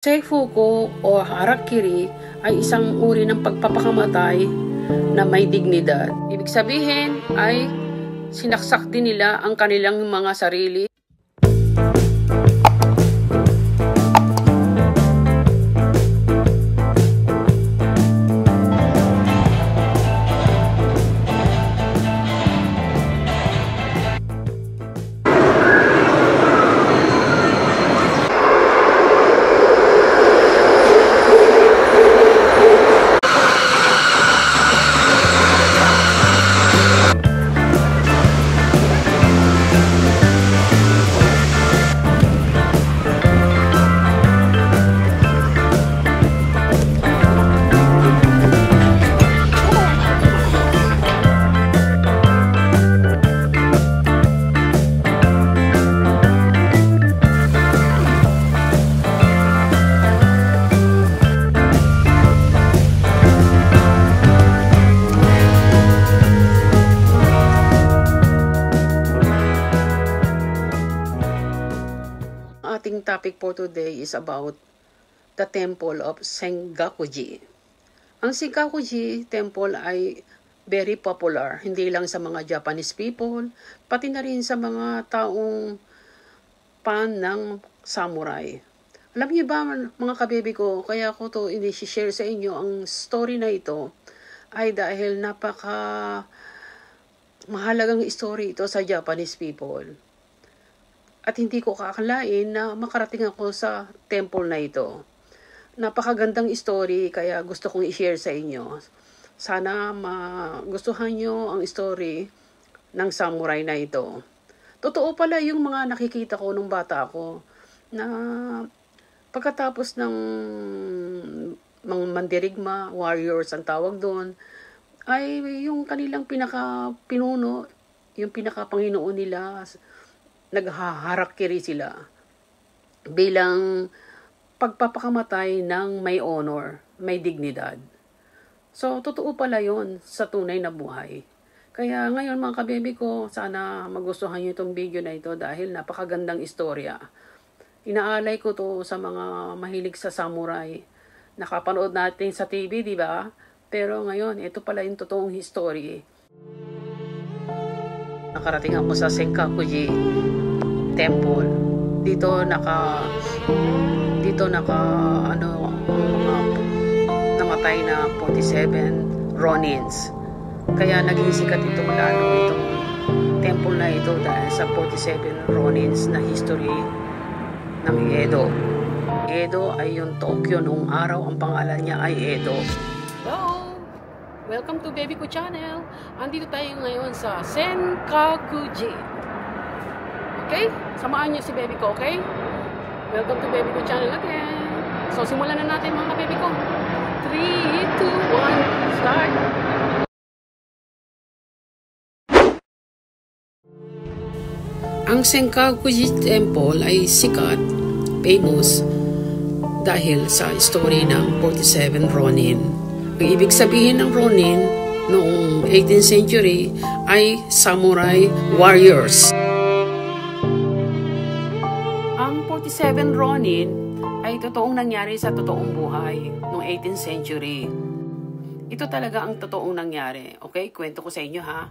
Seifuku o harakiri ay isang uri ng pagpapakamatay na may dignidad. Ibig sabihin ay sinaksak din nila ang kanilang mga sarili. Ating topic for today is about the temple of Sengakuji. Ang Sengakuji temple ay very popular, hindi lang sa mga Japanese people, pati na rin sa mga taong fan ng samurai. Alam niyo ba mga kababy ko, kaya ko to ini-share sa inyo ang story na ito ay dahil napaka mahalagang story ito sa Japanese people. At hindi ko kakalain na makarating ako sa temple na ito. Napakagandang story kaya gusto kong i-share sa inyo. Sana magustuhan nyo ang story ng samurai na ito. Totoo pala yung mga nakikita ko nung bata ako na pagkatapos ng mga mandirigma, warriors ang tawag doon, ay yung kanilang pinaka-pinuno, yung pinaka-panginoon nila, naghaharakiri sila bilang pagpapakamatay ng may honor, may dignidad. So, totoo pala yon sa tunay na buhay. Kaya ngayon mga kababy ko, sana magustuhan nyo itong video na ito dahil napakagandang istorya. Inaalay ko to sa mga mahilig sa samurai. Nakapanood natin sa TV, di ba? Pero ngayon, ito pala yung totoong history. Nakarating ako sa Senkakuji temple. Dito naka namatay na 47 Ronins. Kaya naging sikat itong lalo itong temple na ito dahil sa 47 Ronins na history ng Edo. Edo ay yung Tokyo noong araw, ang pangalan niya ay Edo. Hello! Welcome to Baby Ko Channel. Andito tayo ngayon sa Senkakuji. Okay? Samahan niyo si Baby Ko, okay? Welcome to Baby Ko Channel again. So, simulan na natin mga baby ko. 3, 2, 1, start! Ang Senkakuji Temple ay sikat, famous, dahil sa story ng 47 Ronin. Ang ibig sabihin ng Ronin noong 18th century ay samurai warriors. Ang 47 Ronin ay totoong nangyari sa totoong buhay noong 18th century. Ito talaga ang totoong nangyari. Okay? Kwento ko sa inyo ha.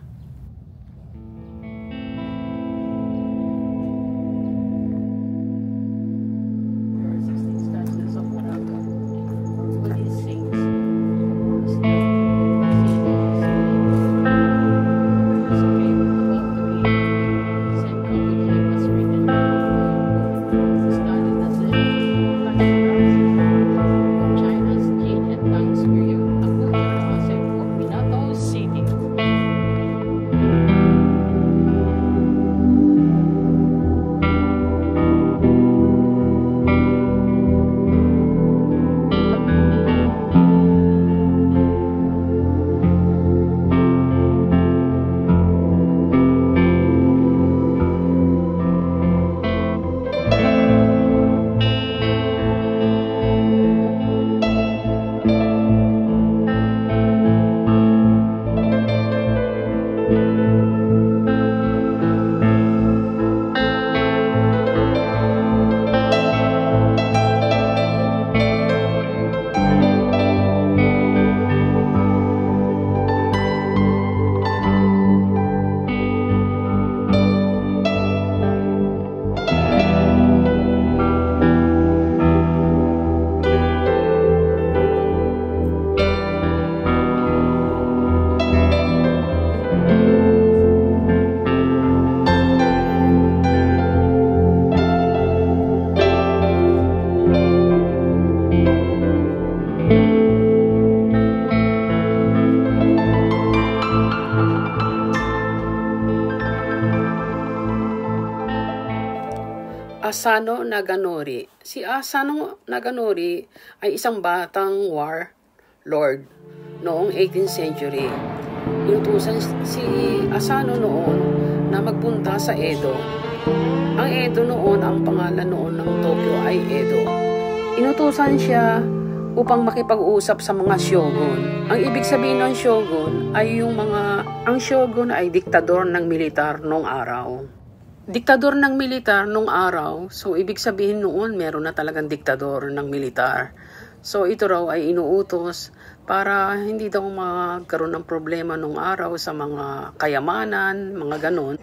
Asano Naganori. Si Asano Naganori ay isang batang warlord noong 18th century. Inutusan si Asano noon na magpunta sa Edo. Ang Edo noon, ang pangalan noon ng Tokyo ay Edo. Inutusan siya upang makipag-usap sa mga shogun. Ang ibig sabihin ng shogun ay ang shogun ay diktador ng militar noong araw. Diktador ng militar nung araw, so ibig sabihin noon meron na talagang diktador ng militar. So ito raw ay inuutos para hindi daw magkaroon ng problema nung araw sa mga kayamanan, mga ganon.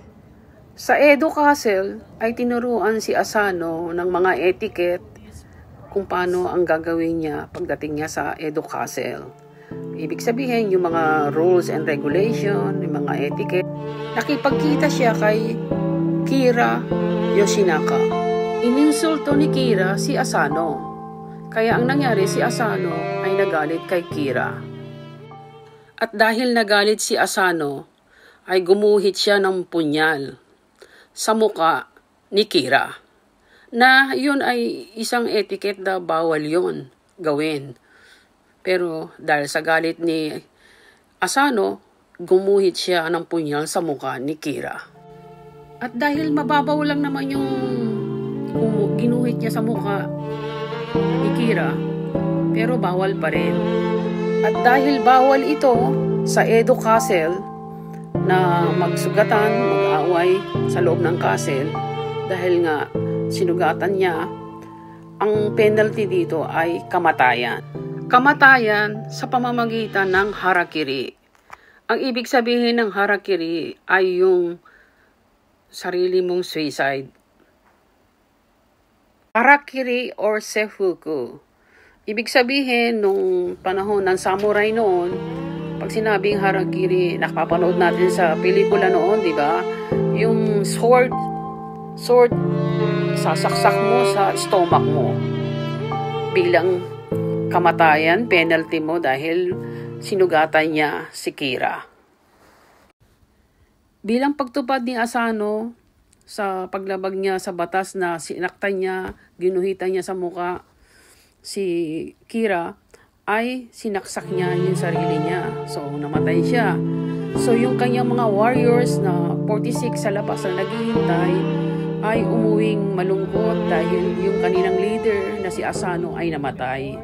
Sa Edo Castle ay tinuruan si Asano ng mga etiquette kung paano ang gagawin niya pagdating niya sa Edo Castle. Ibig sabihin yung mga rules and regulation, yung mga etiquette. Nakipagkita siya kay Kira Yoshinaka. Ininsulto ni Kira si Asano. Kaya ang nangyari, si Asano ay nagalit kay Kira. At dahil nagalit si Asano, ay gumuhit siya ng punyal sa muka ni Kira. Na yun ay isang etiquette na bawal yun gawin. Pero dahil sa galit ni Asano, gumuhit siya ng punyal sa muka ni Kira. At dahil mababaw lang naman yung ginuhit niya sa mukha ni Kira, pero bawal pa rin. At dahil bawal ito sa Edo Castle na magsugatan, mag-away sa loob ng castle, dahil nga sinugatan niya, ang penalty dito ay kamatayan. Kamatayan sa pamamagitan ng harakiri. Ang ibig sabihin ng harakiri ay yung sarili mong suicide. Harakiri or seppuku. Ibig sabihin, nung panahon ng samurai noon, pag sinabing harakiri, nakapanood natin sa pelikula noon, di ba? Yung sword, sasaksak mo sa stomach mo. Bilang kamatayan, penalty mo dahil sinugatan niya si Kira. Bilang pagtupad ni Asano sa paglabag niya sa batas na sinaktan niya, ginuhitan niya sa muka si Kira, ay sinaksak niya yung sarili niya. So, namatay siya. So, yung kanyang mga warriors na 46 sa labas na naghihintay ay umuwing malungkot dahil yung kanilang leader na si Asano ay namatay.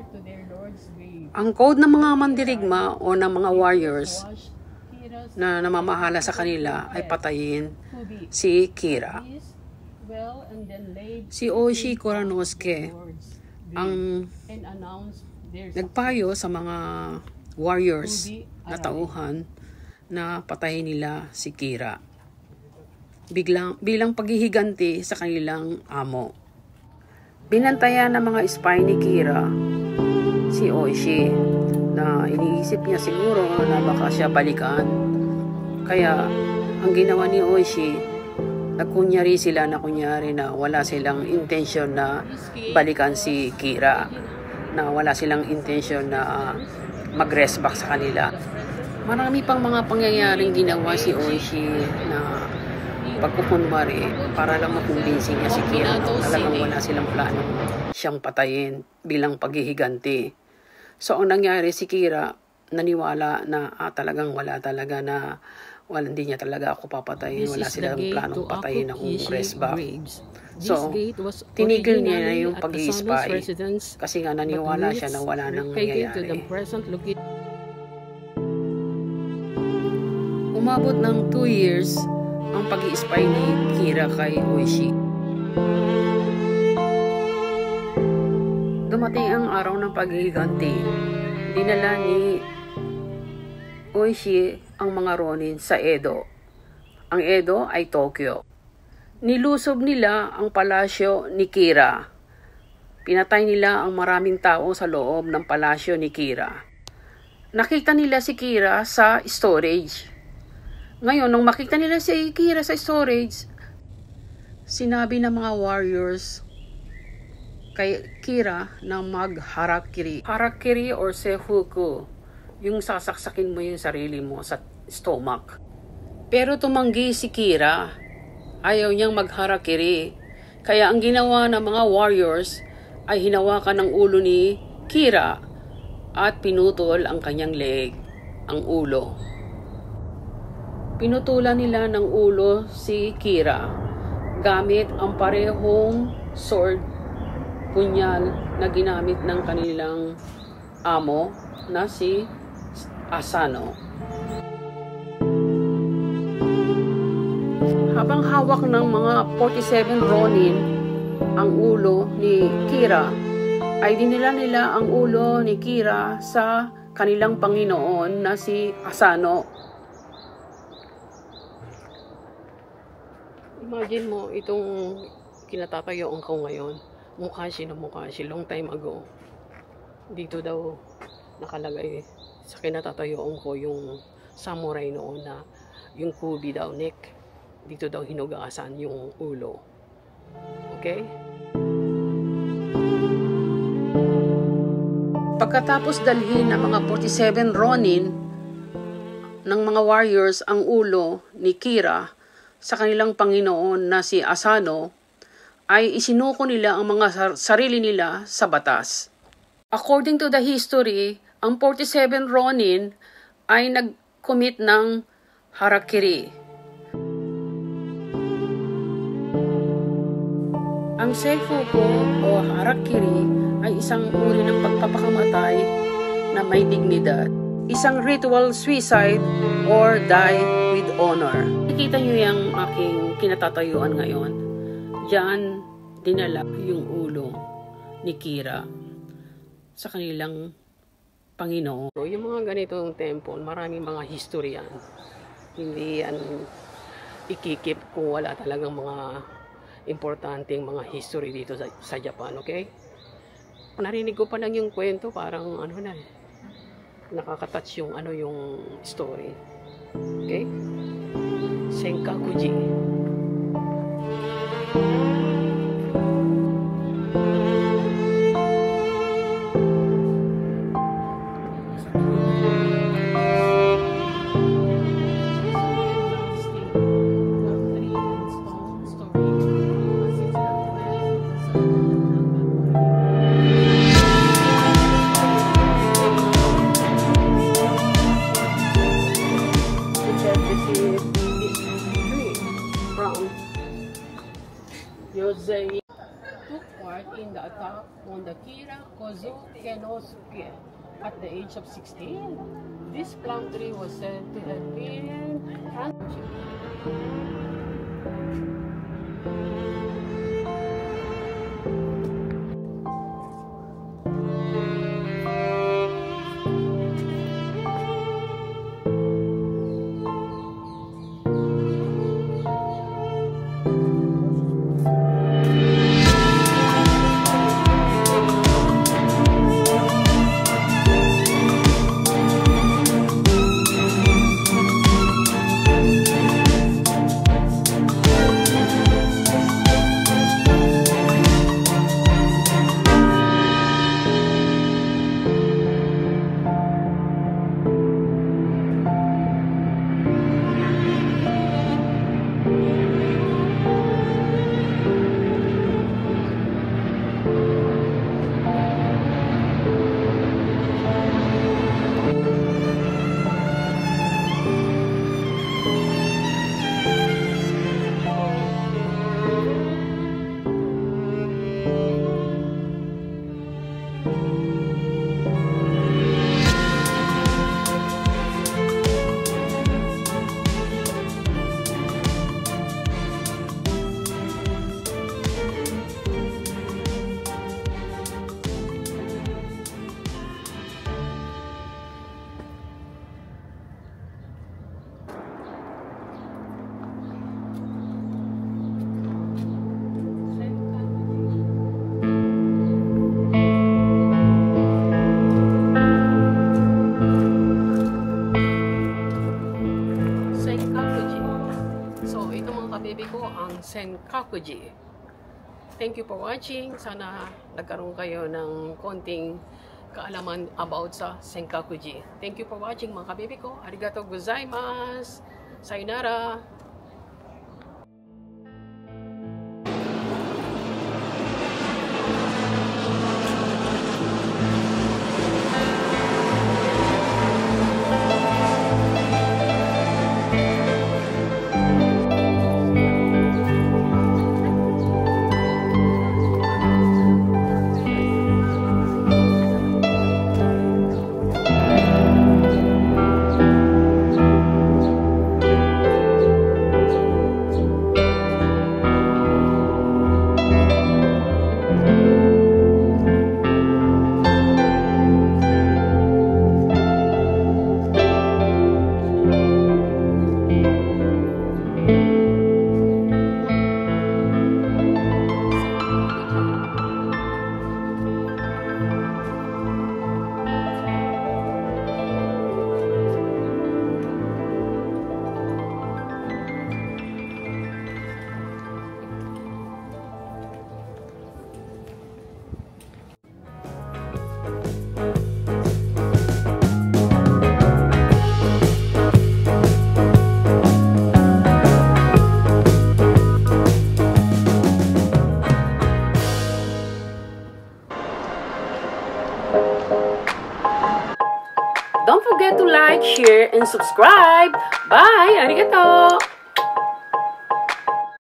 Ang code ng mga mandirigma o ng mga warriors na namamahala sa kanila ay patayin si Kira. Si Oishi Kuranosuke ang nagpayo sa mga warriors na tauhan na patayin nila si Kira bilang paghihiganti sa kanilang amo. Binantayan ng mga spy ni Kira si Oishi na iniisip niya siguro na baka siya balikan. Kaya ang ginawa ni Oishi, nagkunyari sila na wala silang intensyon na balikan si Kira, na wala silang intensyon na mag-rest back sa kanila. Marami pang mga pangyayaring ginawa si Oishi na pagkukunwari para lang makumbinsi niya si Kira na talagang wala silang plano siyang patayin bilang paghihiganti. So ang nangyari, si Kira naniwala na talagang hindi niya talaga ako papatayin, wala silang planong patayin akong rest back. So, tinigil niya na yung pag-i-spy kasi nga naniwala siya na wala nang nangyayari. Umabot ng 2 years ang pag-i-spy ni Kira kay Oishi. Dumating ang araw ng paghihiganti. Dinala ni Oishi ang mga ronin sa Edo. Ang Edo ay Tokyo. Nilusob nila ang palasyo ni Kira. Pinatay nila ang maraming tao sa loob ng palasyo ni Kira. Nakita nila si Kira sa storage. Ngayon, nung makita nila si Kira sa storage, sinabi ng mga warriors kay Kira na mag-harakiri. Harakiri or seppuku. Yung sasaksakin mo yung sarili mo sa stomach. Pero tumanggi si Kira. Ayaw niyang magharakiri. Kaya ang ginawa ng mga warriors ay hinawakan ng ulo ni Kira at pinutol ang kanyang leg, ang ulo. Pinutulan nila ng ulo si Kira gamit ang parehong sword, punyal na ginamit ng kanilang amo na si Asano. Habang hawak ng mga 47 Ronin ang ulo ni Kira, ay dinila nila ang ulo ni Kira sa kanilang Panginoon na si Asano. Imagine mo itong kinatatayoan ko ngayon. Mukashi na Mukashi, long time ago. Dito daw nakalagay sa kinatatayuan ko yung samurai noon na yung kubi daw neck. Dito daw hinugasan yung ulo. Okay? Pagkatapos dalhin ng mga 47 Ronin ng mga warriors ang ulo ni Kira sa kanilang Panginoon na si Asano, ay isinuko nila ang mga sarili nila sa batas. According to the history, ang 47 Ronin ay nag-commit ng harakiri. Ang seifuku o harakiri ay isang uri ng pagpapakamatay na may dignidad. Isang ritual suicide or die with honor. Nakikita nyo yung aking kinatatayuan ngayon. Diyan dinala yung ulo ni Kira sa kanilang Panginoon. So, yung mga ganitong temple, maraming mga history yan. Hindi yan ikikip kung wala talagang mga importanteng mga history dito sa Japan, okay? Narinig ko pa lang yung kwento, parang ano na eh, nakaka-touch yung yung story. Okay? Senkakuji. Yosei took part in the attack on the Kira Kozuke at the age of 16. This plum tree was said to have been Senkakuji. Thank you for watching. Sana nagkaroon kayo ng konting kaalaman about sa Senkakuji. Thank you for watching mga kabibi ko. Arigatou gozaimasu. Sayonara. Don't forget to like, share, and subscribe. Bye! Arigato!